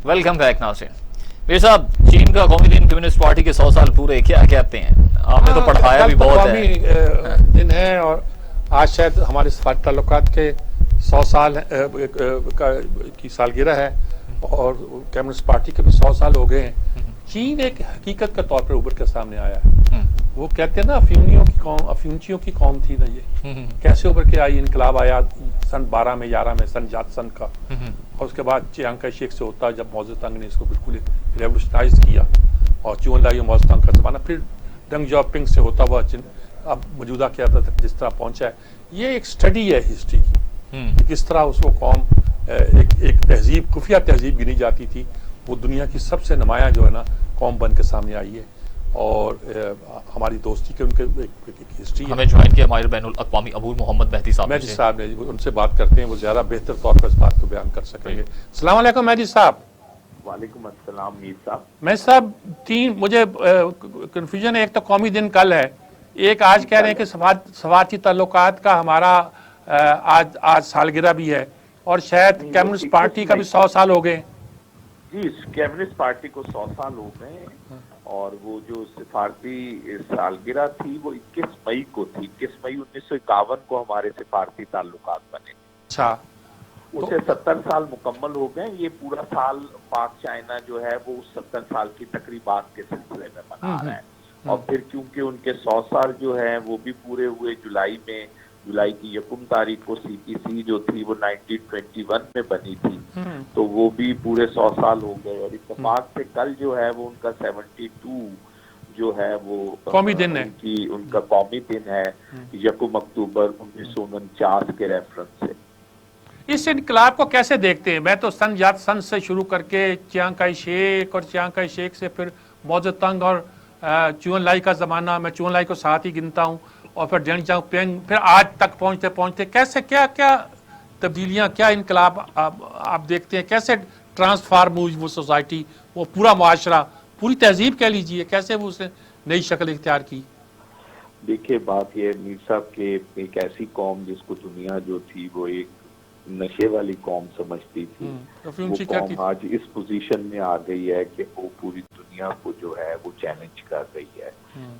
वेलकम बैक नाज़रीन। मीर साहब, चीन का कौमी दिन कम्युनिस्ट पार्टी के 100 साल पूरे, क्या कहते हैं? आपने तो पढ़ाया भी बहुत है। दिन है और आज शायद हमारे सफारती ताल्लुकात के 100 साल की सालगिरह है और कम्युनिस्ट पार्टी के भी 100 साल हो गए हैं। चीन एक हकीकत के तौर पर उभर कर सामने आया है। वो कहते हैं ना अफ्यूचियों की कौम थी ना ये, कैसे उभर के आई, इनकलाब आया सन 12 में 11 में सन जातसन का, और उसके बाद चियांग काई शेक से होता जब मौजूद तंग ने इसको बिल्कुल रेवोल्यूशनाइज किया और चुन लाई मौजूद तंग का जमाना, फिर डंग जाओपिंग से होता हुआ अब मौजूदा क्या था जिस तरह पहुंचा है। ये एक स्टडी है हिस्ट्री की, किस तरह उसको कौम एक तहजीब, खुफिया तहजीब गिनी जाती थी, वो दुनिया की सबसे नुमाया जो है ना कौम बन के सामने आई है। और हमारी दोस्ती के उनके एक हिस्ट्री है। हमें ज्वाइन किया हमारे बैनुल अक़वामी अबूर मोहम्मद मेहदी साहब ने, उनसे बात करते हैं, वो ज़्यादा बेहतर तौर पर इस बात को बयान कर सकेंगे। अस्सलाम वालेकुम मेहदी साहब। वालेकुम अस्सलाम मीर साहब। मैं साहब मुझे कन्फ्यूजन है, एक तो कौमी दिन कल है, एक आज कह रहे हैं कि सफारती ताल्लुकात का हमारा आज सालगिरह भी है और शायद कम्युनिस्ट पार्टी का भी 100 साल हो गए। जी, कम्युनिस्ट पार्टी को 100 साल हो गए और वो जो सिफारती सालगिरह थी वो 21 मई को थी। 21 मई 1951 को हमारे सिफारती ताल्लुकात बने। अच्छा, उसे 70 साल मुकम्मल हो गए। ये पूरा साल पाक चाइना जो है वो उस 70 साल की तकरीबात के सिलसिले में मना रहा है। और फिर क्योंकि उनके 100 साल जो है वो भी पूरे हुए जुलाई की 1 तारीख को CPC जो थी वो 1921 में बनी थी, तो वो भी पूरे 100 साल हो गए। और इत्तेफाक से कल जो है वो उनका 72 जो है वो कौमी दिन है, उनका कौमी दिन है 1 अक्टूबर 1949 के रेफरेंस से। इस इनकलाब को कैसे देखते हैं? मैं तो सन से शुरू करके चियांग काई शेक और चियांग काई शेक से फिर मौजो तंग और चुन लाई का ज़माना, मैं चुन लाई को साथ ही गिनता हूँ, और फिर डेंग जाओपिंग, फिर आज तक पहुँचते कैसे क्या क्या तब्दीलियाँ, क्या इनकलाब आप देखते हैं? कैसे ट्रांसफार्म हुई वो सोसाइटी, वो पूरा मुआशरा, पूरी तहजीब कह लीजिए, कैसे वो उसने नई शक्ल इख्तियार की? देखिए, बात ये मीर साहब के एक ऐसी कौम जिसको दुनिया जो थी वो एक नशे वाली कौम समझती थी, वो कौम आज इस पोजीशन में आ गई है कि वो पूरी दुनिया को जो है वो चैलेंज कर रही है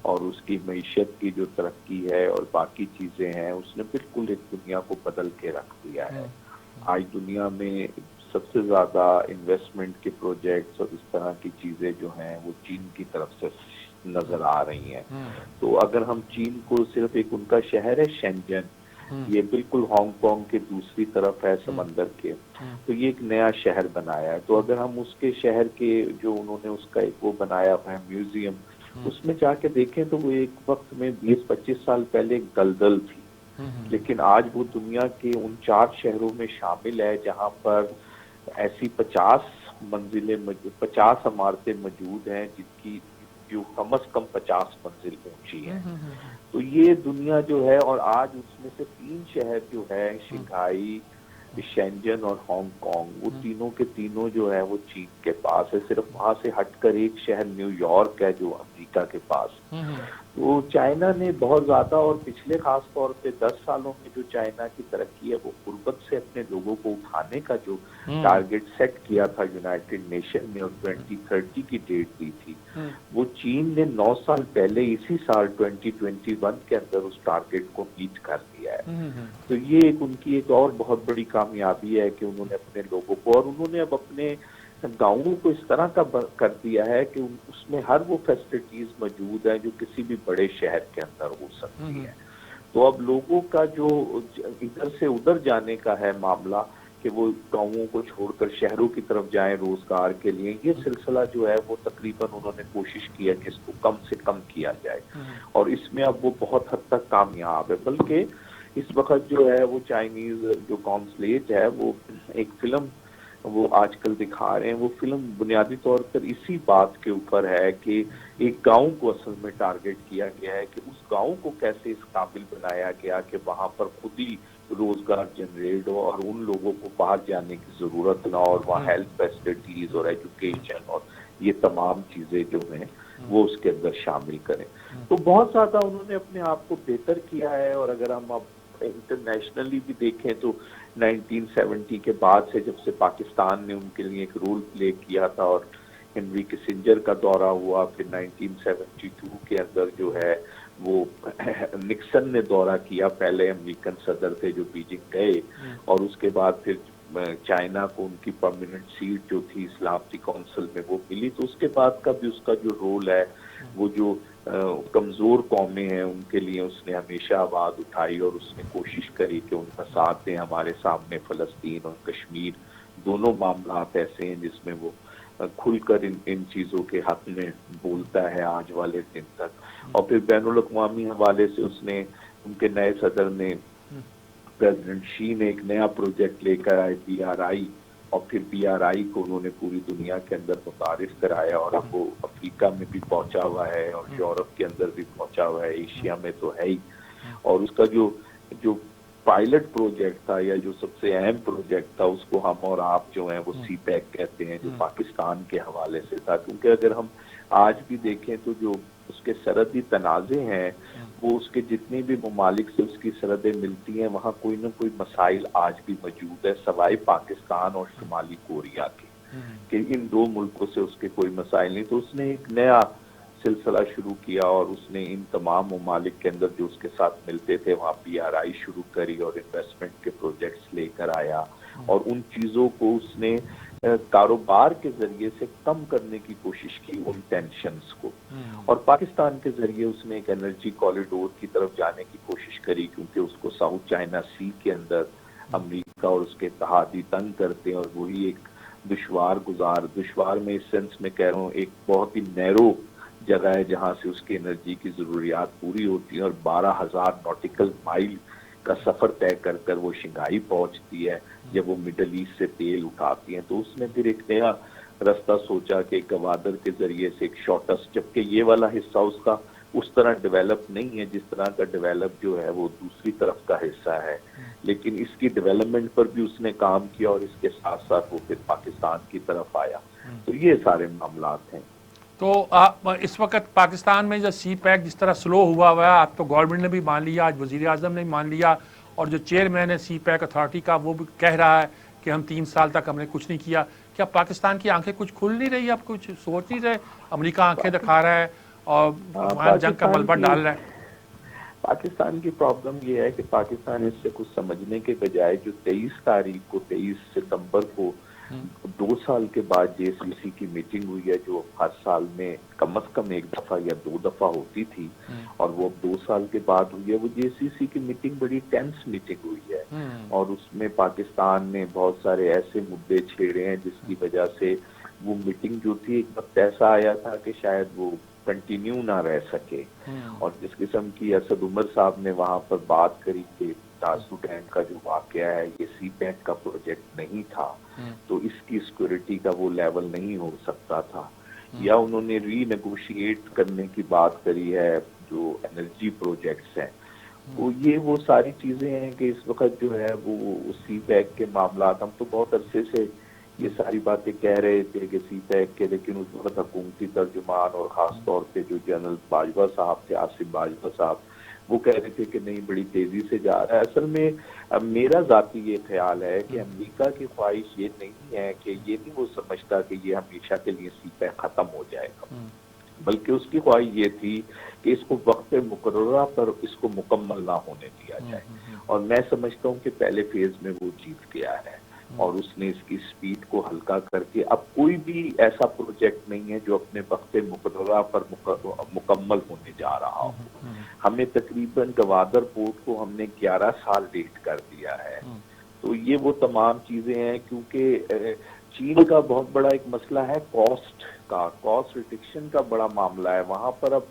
और उसकी मईशत की जो तरक्की है और बाकी चीजें हैं उसने बिल्कुल एक दुनिया को बदल के रख दिया है। आज दुनिया में सबसे ज्यादा इन्वेस्टमेंट के प्रोजेक्ट्स और इस तरह की चीजें जो हैं वो चीन की तरफ से नजर आ रही हैं। तो अगर हम चीन को सिर्फ एक उनका शहर है शेंजन, ये बिल्कुल हांगकांग के दूसरी तरफ है समंदर के, तो ये एक नया शहर बनाया है। तो अगर हम उसके शहर के जो उन्होंने उसका एक वो बनाया है म्यूजियम, उसमें जाके देखें तो वो एक वक्त में 20-25 साल पहले एक दलदल थी, लेकिन आज वो दुनिया के उन 4 शहरों में शामिल है जहां पर ऐसी 50 मंजिलें 50 इमारतें मौजूद हैं जिनकी जो कम से कम 50 मंजिल ऊंची है। तो ये दुनिया जो है, और आज उसमें से 3 शहर जो है शंघाई, शेंजन और हांगकांग, वो तीनों के तीनों जो है वो चीन के पास है। सिर्फ वहां से हटकर एक शहर न्यूयॉर्क है जो अमेरिका के पास। तो चाइना ने बहुत ज्यादा, और पिछले खास तौर पे 10 सालों में जो चाइना की तरक्की है वो गुर्बत से अपने लोगों को उठाने का जो टारगेट सेट किया था यूनाइटेड नेशन ने और 2030 की डेट दी थी, वो चीन ने 9 साल पहले इसी साल 2021 के अंदर उस टारगेट को मीट कर लिया है। तो ये एक उनकी एक और बहुत बड़ी कामयाबी है कि उन्होंने अपने लोगों को, और उन्होंने अब अपने गाँवों को इस तरह का कर दिया है कि उसमें हर वो फैसिलिटीज मौजूद है जो किसी भी बड़े शहर के अंदर हो सकती है। तो अब लोगों का जो इधर से उधर जाने का है मामला कि वो गाँवों को छोड़कर शहरों की तरफ जाएं रोजगार के लिए, ये सिलसिला जो है वो तकरीबन उन्होंने कोशिश की है कि इसको कम से कम किया जाए, और इसमें अब वो बहुत हद तक कामयाब है। बल्कि इस वक्त जो है वो चाइनीज जो कॉन्सुलेट है वो एक फिल्म वो आजकल दिखा रहे हैं, वो फिल्म बुनियादी तौर पर इसी बात के ऊपर है कि एक गांव को असल में टारगेट किया गया है कि उस गांव को कैसे इस काबिल बनाया गया कि वहां पर खुद ही रोजगार जनरेट हो और उन लोगों को बाहर जाने की जरूरत ना, और वहाँ हेल्थ फैसिलिटीज और एजुकेशन और ये तमाम चीजें जो हैं वो उसके अंदर शामिल करें। तो बहुत ज्यादा उन्होंने अपने आप को बेहतर किया है। और अगर हम अब इंटरनेशनली भी देखें तो 1970 के बाद से जब से पाकिस्तान ने उनके लिए एक रोल प्ले किया था और हेनरी किसिंजर का दौरा हुआ, फिर 1972 के अंदर जो है वो निक्सन ने दौरा किया, पहले अमेरिकन सदर थे जो बीजिंग गए, और उसके बाद फिर चाइना को उनकी परमानेंट सीट जो थी इस्लामी काउंसिल में वो मिली। तो उसके बाद का भी उसका जो रोल है, वो जो कमज़ोर कौमें हैं उनके लिए उसने हमेशा आवाज़ उठाई और उसने कोशिश करी कि उनका साथ दें। हमारे सामने फ़लस्तीन और कश्मीर दोनों मामलात ऐसे हैं जिसमें वो खुलकर इन चीज़ों के हक में बोलता है आज वाले दिन तक। और फिर बैनुल अक़वामी हवाले से उसने, उनके नए सदर ने, प्रेसिडेंट शी ने एक नया प्रोजेक्ट लेकर आए BRI, और फिर BRI को उन्होंने पूरी दुनिया के अंदर मुतारिफ कराया और अब वो अफ्रीका में भी पहुंचा हुआ है और यूरोप के अंदर भी पहुंचा हुआ है, एशिया में तो है ही। और उसका जो पायलट प्रोजेक्ट था या जो सबसे अहम प्रोजेक्ट था उसको हम और आप जो हैं वो CPEC कहते हैं, जो पाकिस्तान के हवाले से था। क्योंकि अगर हम आज भी देखें तो जो उसके सरहदी तनाज़े हैं वो उसके जितने भी ममालिक से उसकी सरहदें मिलती हैं वहाँ कोई ना कोई मसाइल आज भी मौजूद है, सवाए पाकिस्तान और शुमाली कोरिया के, कि इन दो मुल्कों से उसके कोई मसाइल नहीं। तो उसने एक नया सिलसिला शुरू किया और उसने इन तमाम ममालिक के अंदर जो उसके साथ मिलते थे वहाँ BRI शुरू करी और इन्वेस्टमेंट के प्रोजेक्ट्स लेकर आया, और उन चीज़ों को उसने कारोबार के जरिए से कम करने की कोशिश की, उन टेंशन्स को। और पाकिस्तान के जरिए उसने एक एनर्जी कॉरिडोर की तरफ जाने की कोशिश करी, क्योंकि उसको साउथ चाइना सी के अंदर अमेरिका और उसके इत्तेहादी तंग करते हैं, और वही एक दुश्वार में इस सेंस में कह रहा हूँ, एक बहुत ही नैरो जगह है जहाँ से उसकी एनर्जी की ज़रूरियात पूरी होती है, और 12,000 नॉटिकल माइल का सफ़र तय कर कर वो शंघाई पहुँचती है जब वो मिडल ईस्ट से तेल उठाती हैं। तो उसने फिर एक नया रास्ता सोचा कि गवादर के ज़रिए से एक शॉर्टेस्ट, जबकि ये वाला हिस्सा उसका उस तरह डेवलप नहीं है जिस तरह का डेवलप जो है वो दूसरी तरफ का हिस्सा है, लेकिन इसकी डेवलपमेंट पर भी उसने काम किया और इसके साथ साथ वो फिर पाकिस्तान की तरफ आया। तो ये सारे मामलात हैं। तो इस वक्त पाकिस्तान में जो CPEC जिस तरह स्लो हुआ है, आज तो गवर्नमेंट ने भी मान लिया, आज वज़ीर आज़म ने भी मान लिया, और जो चेयरमैन है CPEC अथॉरिटी का वो भी कह रहा है कि हम 3 साल तक हमने कुछ नहीं किया। क्या पाकिस्तान की आंखें कुछ खुल नहीं रही, अब कुछ सोच नहीं रहे? अमेरिका आंखें दिखा रहा है और वहाँ जंग का मलबा डाल रहा है। पाकिस्तान की प्रॉब्लम ये है कि पाकिस्तान इससे कुछ समझने के बजाय जो 23 सितंबर को 2 साल के बाद JCC की मीटिंग हुई है, जो हर साल में कम से कम 1 दफा या 2 दफा होती थी, और वो अब 2 साल के बाद हुई है। वो JCC की मीटिंग बड़ी टेंस मीटिंग हुई है, और उसमें पाकिस्तान ने बहुत सारे ऐसे मुद्दे छेड़े हैं जिसकी वजह से वो मीटिंग जो थी एक वक्त ऐसा आया था कि शायद वो कंटिन्यू ना रह सके। और जिस किस्म की असद उमर साहब ने वहाँ पर बात करी कि तासू डैम का जो वाकया है ये CPEC का प्रोजेक्ट नहीं था, तो इसकी सिक्योरिटी का वो लेवल नहीं हो सकता था, या उन्होंने रीनेगोशिएट करने की बात करी है जो एनर्जी प्रोजेक्ट्स हैं। तो ये वो सारी चीजें हैं कि इस वक्त जो है वो CPEC के मामला, हम तो बहुत अरसे से ये सारी बातें कह रहे थे कि CPEC के, लेकिन उस वक्त हुकूमती तर्जुमान और ख़ास तौर पे जो जनरल बाजवा साहब थे, आसिफ बाजवा साहब, वो कह रहे थे कि नहीं बड़ी तेज़ी से जा रहा है। असल में मेरा ज़ाती ये ख्याल है कि अमेरिका की ख्वाहिश ये नहीं है कि ये नहीं वो समझता कि ये हमेशा के लिए CPEC ख़त्म हो जाएगा, बल्कि उसकी ख्वाहिश ये थी कि इसको वक्त मुकर्ररा पर इसको मुकम्मल ना होने दिया जाए। और मैं समझता हूँ कि पहले फेज में वो जीत गया है और उसने इसकी स्पीड को हल्का करके अब कोई भी ऐसा प्रोजेक्ट नहीं है जो अपने वक्त मुकर्ररा पर मुकम्मल होने जा रहा हो। हमें तकरीबन गवादर पोर्ट को हमने 11 साल लेट कर दिया है। तो ये वो तमाम चीजें हैं, क्योंकि चीन का बहुत बड़ा एक मसला है कॉस्ट रिडक्शन का बड़ा मामला है। वहां पर अब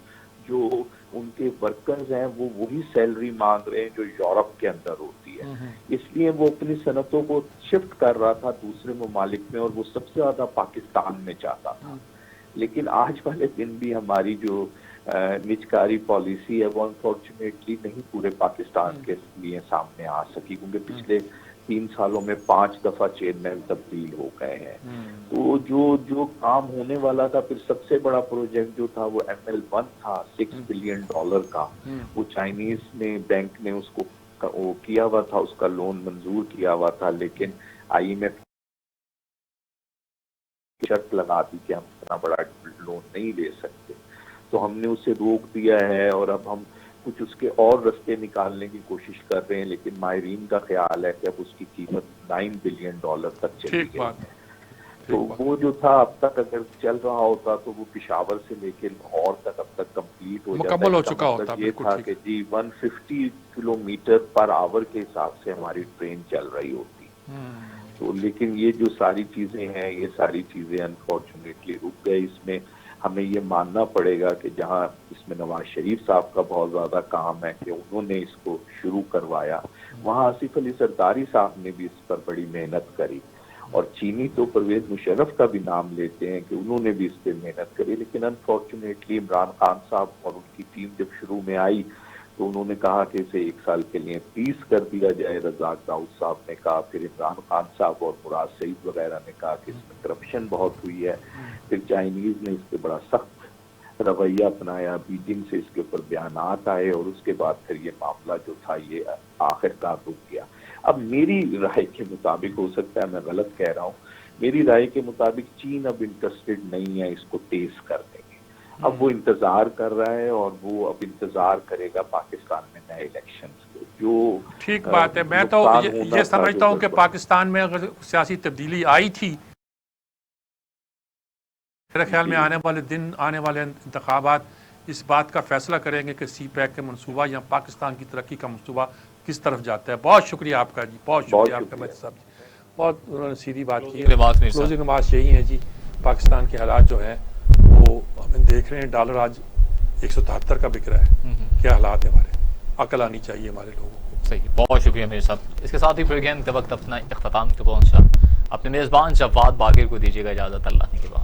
जो उनके वर्कर्स हैं वो वही सैलरी मांग रहे हैं जो यूरोप के अंदर होती है, इसलिए वो अपनी सनतों को शिफ्ट कर रहा था दूसरे ममालिक में, और वो सबसे ज्यादा पाकिस्तान में चाहता था। लेकिन आज वाले दिन भी हमारी जो निजकारी पॉलिसी है वो अनफॉर्चुनेटली नहीं पूरे पाकिस्तान के लिए सामने आ सकी, क्योंकि पिछले 3 सालों में 5 दफा चेयरमैन तब्दील हो गए हैं। तो जो काम होने वाला था, फिर सबसे बड़ा प्रोजेक्ट जो था वो ML1 था $6 बिलियन का, वो चाइनीज ने बैंक ने उसको وہ کیا ہوا تھا، اس کا لون منظور کیا ہوا تھا، لیکن IMF شرط لگا دی کہ ہم اتنا بڑا لون نہیں لے سکتے، تو ہم نے اسے روک دیا ہے، اور اب ہم کچھ اس کے اور رستے نکالنے کی کوشش کر رہے ہیں، لیکن ماہرین کا خیال ہے کہ اب اس کی قیمت $9 بلین تک چلی گئی ہے۔ تو وہ جو تھا اب تک اگر چل رہا ہوتا تو وہ پشاور سے لے کے لاہور تک اب تک کمپلیٹ ہو جاتا، مکمل ہو چکا ہوتا۔ یہ تھا کہ جی 150 کلومیٹر پر آور کے حساب سے ہماری ٹرین چل رہی ہوتی، تو لیکن یہ جو ساری چیزیں ہیں، یہ ساری چیزیں انفارچونیٹلی رک گئے۔ اس میں ہمیں یہ ماننا پڑے گا کہ جہاں اس میں نواز شریف صاحب کا بہت زیادہ کام ہے کہ انہوں نے اس کو شروع کروایا، وہاں آصف علی زرداری صاحب نے بھی اس پر بڑی محنت کری، اور چینی تو پرویز مشرف کا بھی نام لیتے ہیں کہ انہوں نے بھی اس پہ محنت کری، لیکن انفارچونیٹلی عمران خان صاحب اور ان کی ٹیم جب شروع میں آئی تو انہوں نے کہا کہ اسے 1 سال کے لیے فریز کر دیا جائے، رزاق داؤد صاحب نے کہا، پھر عمران خان صاحب اور مراد سعید وغیرہ نے کہا کہ اس میں کرپشن بہت ہوئی ہے، پھر چائنیز نے اس پہ بڑا سخت رویہ اپنایا، بیجنگ سے اس کے اوپر بیانات آئے، اور اس کے بعد پھر یہ معاملہ جو تھا یہ آخرکار رک گیا۔ اب میری رائے کے مطابق، ہو سکتا ہے میں غلط کہہ رہا ہوں، میری رائے کے مطابق چین اب انٹرسٹڈ نہیں ہے اس کو تیز کرنے میں، اب وہ انتظار کر رہا ہے، اور وہ اب انتظار کرے گا پاکستان میں نئے الیکشنز کے۔ جو ٹھیک بات ہے، میں تو یہ سمجھتا ہوں کہ پاکستان میں اگر سیاسی تبدیلی آئی تھی، میرے خیال میں آنے والے انتخابات اس بات کا فیصلہ کریں گے کہ سی پیک کے منصوبہ یا پاکستان کی ترقی کا منصوبہ کس طرف جاتا ہے۔ بہت شکریہ آپ کا جی، بہت شکریہ آپ کا مہدی صاحب جی، بہت انہوں نے سیدھی بات کی ہے۔ کلوزنگ نماز یہی ہے جی، پاکستان کے حالات جو ہیں وہ ہم دیکھ رہے ہیں، ڈالر آج 173 کا بک رہا ہے، کیا حالات ہیں ہمارے، عقل آنی چاہیے ہمارے لوگوں کو۔ صحیح، بہت شکریہ میرے صاحب۔ اس کے ساتھ ہی پروگرام کا وقت اپنا اختتام پہ پہنچا، اپنے میزبان جواد باقر کو دیجیے گا اجازت، اللہ نے کے بعد۔